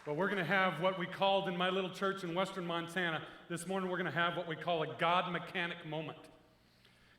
But we're going to have what we called in my little church in western Montana, this morning we're going to have what we call a God mechanic moment.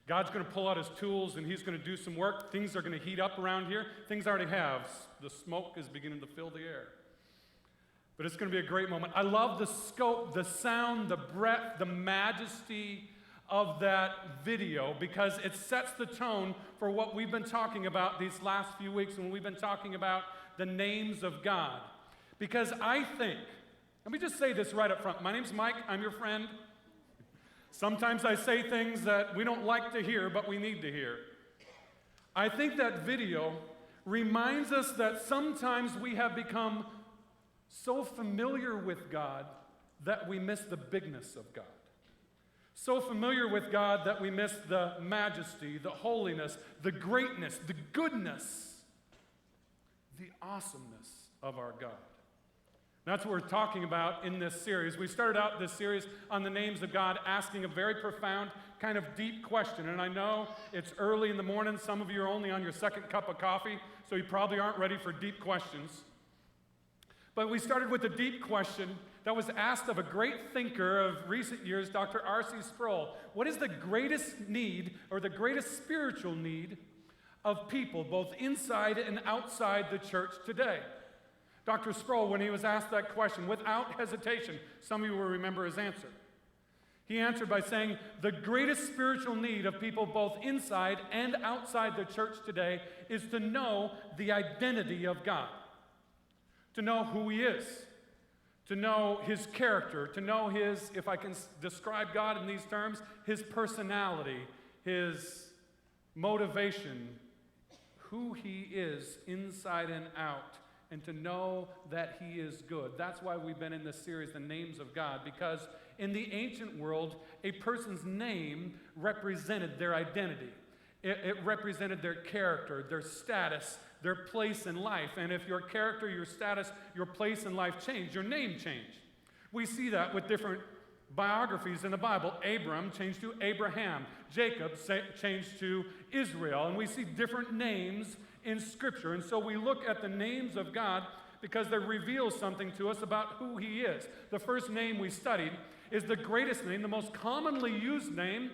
God's going to pull out his tools and he's going to do some work. Things are going to heat up around here. Things already have. The smoke is beginning to fill the air. But it's going to be a great moment. I love the scope, the sound, the breadth, the majesty of that video because it sets the tone for what we've been talking about these last few weeks when we've been talking about the names of God. Because I think, let me just say this right up front. My name's Mike. I'm your friend. Sometimes I say things that we don't like to hear, but we need to hear. I think that video reminds us that sometimes we have become so familiar with God that we miss the bigness of God. So familiar with God that we miss the majesty, the holiness, the greatness, the goodness, the awesomeness of our God. That's what we're talking about in this series. We started out this series on the names of God asking a very profound, kind of deep question. And I know it's early in the morning. Some of you are only on your second cup of coffee, so you probably aren't ready for deep questions. But we started with a deep question that was asked of a great thinker of recent years, Dr. R.C. Sproul. What is the greatest need or the greatest spiritual need of people, both inside and outside the church today? Dr. Sproul, when he was asked that question, without hesitation, some of you will remember his answer. He answered by saying, the greatest spiritual need of people both inside and outside the church today is to know the identity of God, to know who he is, to know his character, to know his, if I can describe God in these terms, his personality, his motivation, who he is inside and out, and to know that he is good. That's why we've been in this series, The Names of God, because in the ancient world, a person's name represented their identity. It represented their character, their status, their place in life. And if your character, your status, your place in life changed, your name changed. We see that with different biographies in the Bible. Abram changed to Abraham. Jacob changed to Israel. And we see different names in Scripture. And so we look at the names of God because they reveal something to us about who he is. The first name we studied is the greatest name, the most commonly used name.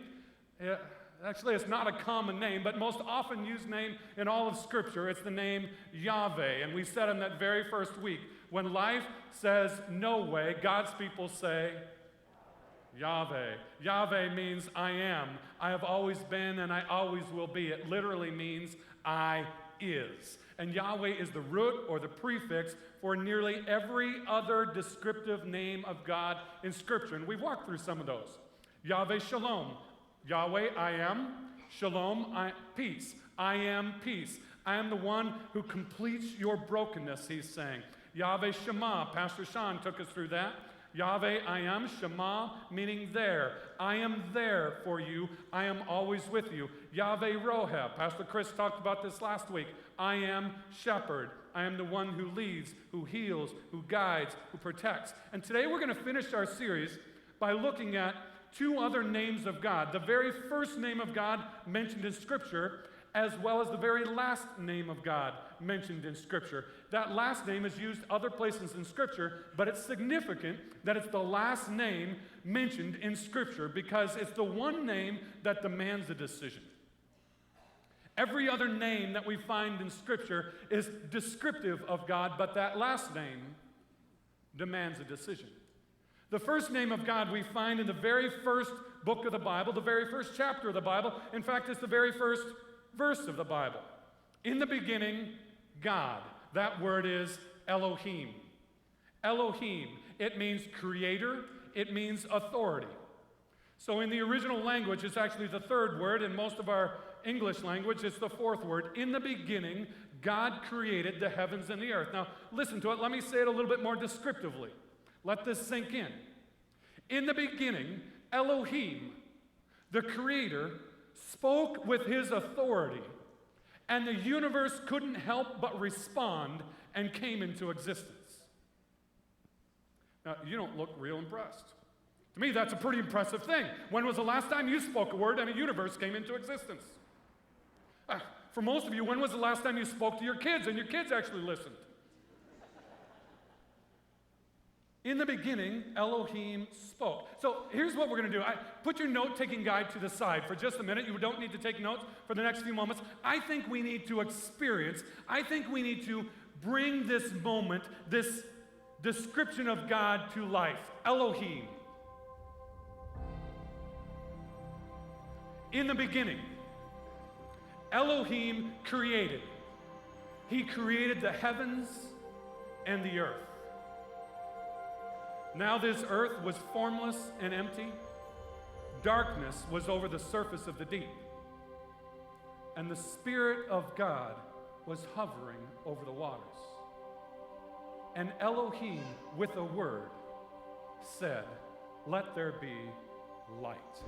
Actually, it's not a common name, but most often used name in all of Scripture. It's the name Yahweh. And we said in that very first week, when life says no way, God's people say Yahweh. Yahweh means I am. I have always been and I always will be. It literally means I is. And Yahweh is the root or the prefix for nearly every other descriptive name of God in Scripture. And we've walked through some of those. Yahweh Shalom. Yahweh, I am. Shalom, peace. I am peace. I am the one who completes your brokenness, he's saying. Yahweh Shema. Pastor Sean took us through that. Yahweh, I am, Shema, meaning there. I am there for you. I am always with you. Yahweh Roheh. Pastor Chris talked about this last week. I am shepherd. I am the one who leads, who heals, who guides, who protects. And today we're going to finish our series by looking at two other names of God. The very first name of God mentioned in Scripture, as well as the very last name of God mentioned in Scripture. That last name is used other places in Scripture, but it's significant that it's the last name mentioned in Scripture because it's the one name that demands a decision. Every other name that we find in Scripture is descriptive of God, but that last name demands a decision. The first name of God we find in the very first book of the Bible, the very first chapter of the Bible. In fact, it's the very first verse of the Bible. In the beginning, God. That word is Elohim. Elohim. It means creator. It means authority. So in the original language, it's actually the third word. In most of our English language, it's the fourth word. In the beginning, God created the heavens and the earth. Now, listen to it. Let me say it a little bit more descriptively. Let this sink in. In the beginning, Elohim, the creator, spoke with his authority, and the universe couldn't help but respond and came into existence. Now, you don't look real impressed. To me, that's a pretty impressive thing. When was the last time you spoke a word and a universe came into existence? For most of you, when was the last time you spoke to your kids and your kids actually listened? In the beginning, Elohim spoke. So here's what we're going to do. Put your note-taking guide to the side for just a minute. You don't need to take notes for the next few moments. I think we need to experience, I think we need to bring this moment, this description of God to life. Elohim. In the beginning, Elohim created. He created the heavens and the earth. Now this earth was formless and empty. Darkness was over the surface of the deep. And the Spirit of God was hovering over the waters. And Elohim, with a word, said, "Let there be light."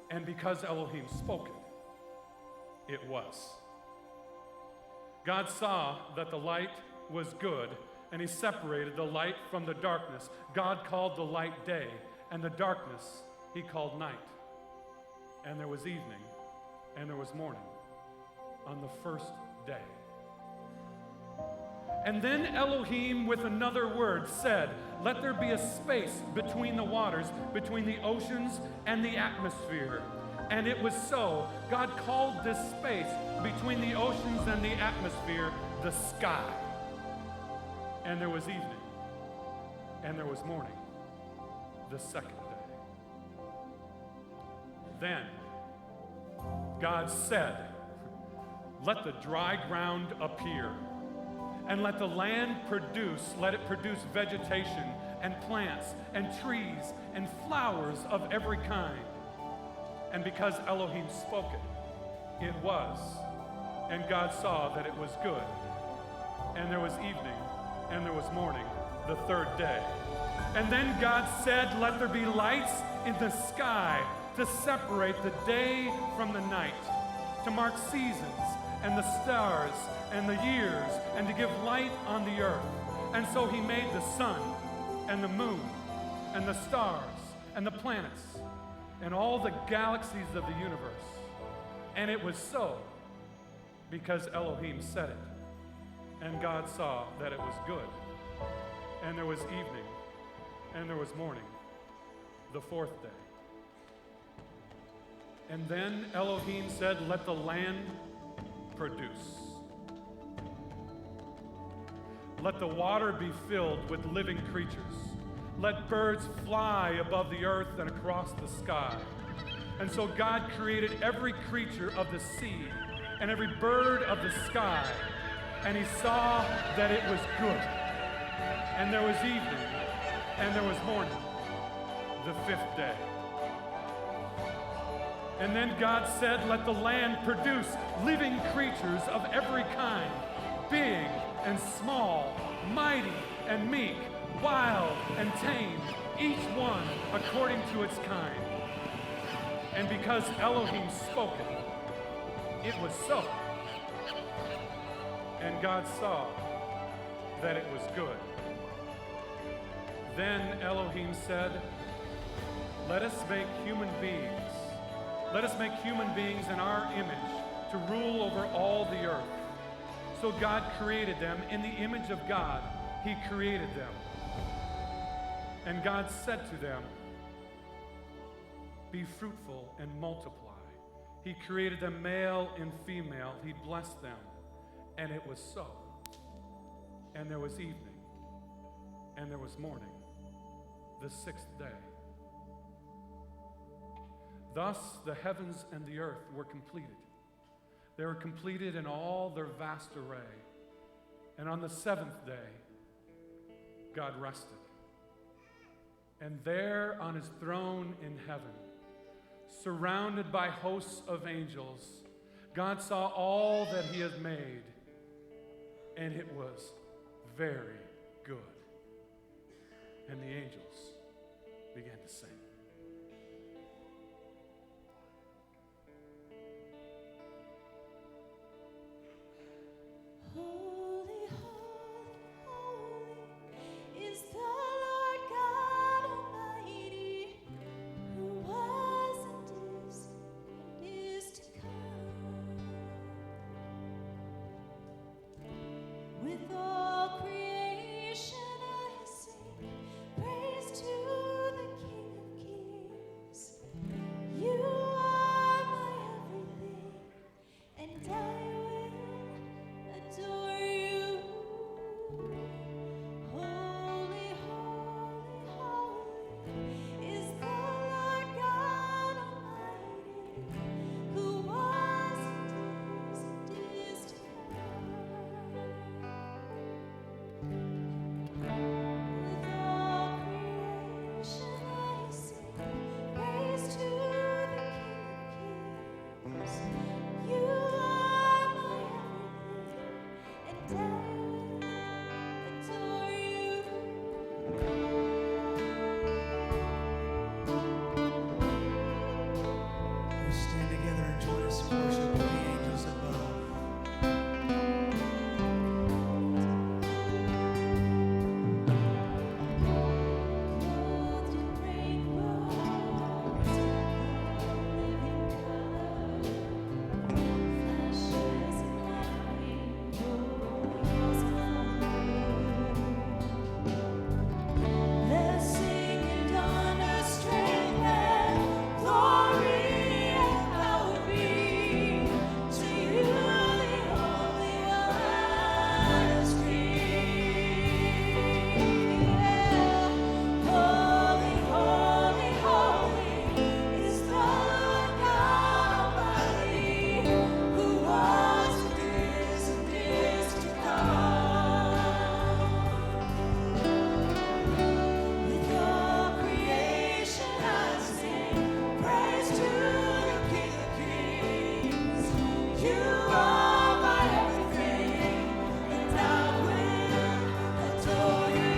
And because Elohim spoke it was. God saw that the light was good, and he separated the light from the darkness. God called the light day, and the darkness he called night. And there was evening, and there was morning on the first day. And then Elohim, with another word, said, "Let there be a space between the waters, between the oceans and the atmosphere." And it was so. God called this space between the oceans and the atmosphere the sky. And there was evening, and there was morning, the second day. Then God said, "Let the dry ground appear, and let the land produce, let it produce vegetation and plants and trees and flowers of every kind." And because Elohim spoke it, it was. And God saw that it was good. And there was evening, and there was morning, the third day. And then God said, "Let there be lights in the sky to separate the day from the night, to mark seasons and the stars and the years, and to give light on the earth." And so he made the sun and the moon and the stars and the planets and all the galaxies of the universe. And it was so, because Elohim said it. And God saw that it was good. And there was evening, and there was morning, the fourth day. And then Elohim said, "Let the land produce. Let the water be filled with living creatures. Let birds fly above the earth and across the sky." And so God created every creature of the sea and every bird of the sky. And he saw that it was good. And there was evening, and there was morning, the fifth day. And then God said, "Let the land produce living creatures of every kind, big and small, mighty and meek, wild and tame, each one according to its kind." And because Elohim spoke it, it was so. And God saw that it was good. Then Elohim said, "Let us make human beings. Let us make human beings in our image to rule over all the earth." So God created them in the image of God. He created them. And God said to them, "Be fruitful and multiply." He created them male and female. He blessed them. And it was so. And there was evening, and there was morning, the sixth day. Thus the heavens and the earth were completed. They were completed in all their vast array. And on the seventh day, God rested. And there on his throne in heaven, surrounded by hosts of angels, God saw all that he had made, and it was very good. And the angels began to sing. Holy, holy, holy is the Lord God Almighty, who was and is to come. With all creation Stand together and join us in worship with the angels above. They're singing under strength and glory and power be to you, the Holy One is King. Holy, holy, holy is the Lord God Almighty, who was and is to come. With your creation I sing praise to the King of Kings. You are my everything, and I will adore you.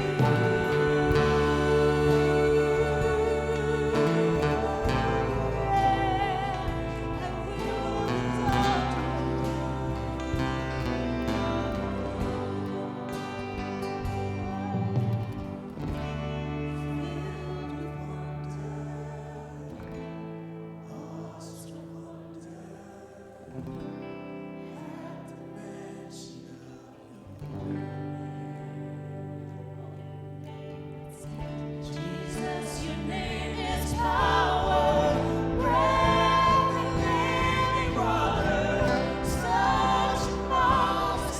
Jesus, your name is power, breath and living water, such a marvelous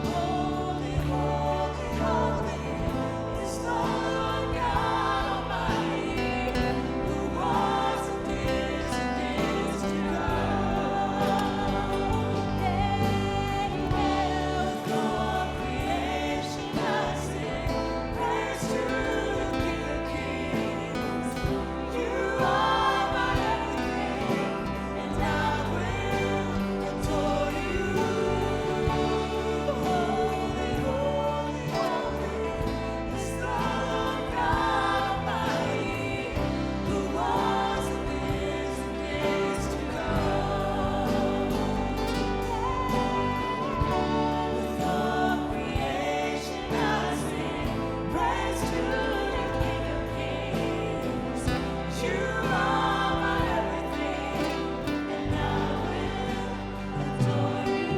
Holy, holy, holy is the Lord God Almighty, who was and is to come. With your creation I sing praise to the King of Kings. You are my everything, and I will adore you. Holy, holy, holy is the Lord God Almighty, who was and is to come. With your creation I sing praise to the King of Kings. You are my everything, and I will adore you.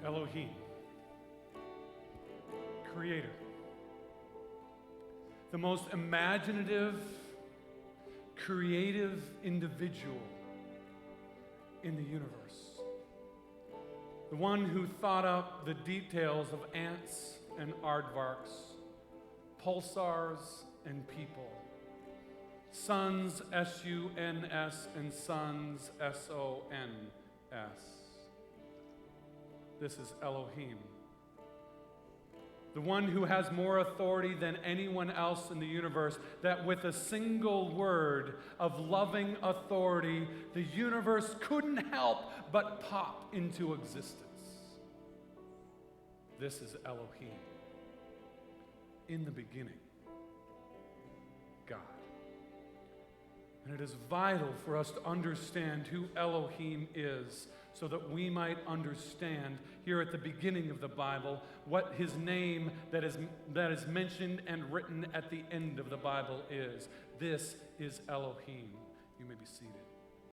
Elohim, creator, the most imaginative, creative individual in the universe. The one who thought up the details of ants and aardvarks, pulsars and people, suns, S-U-N-S, and sons, S-O-N-S. This is Elohim. The one who has more authority than anyone else in the universe, that with a single word of loving authority, the universe couldn't help but pop into existence. This is Elohim. In the beginning, God. And it is vital for us to understand who Elohim is so that we might understand here at the beginning of the Bible what his name that is mentioned and written at the end of the Bible is. This is Elohim. You may be seated.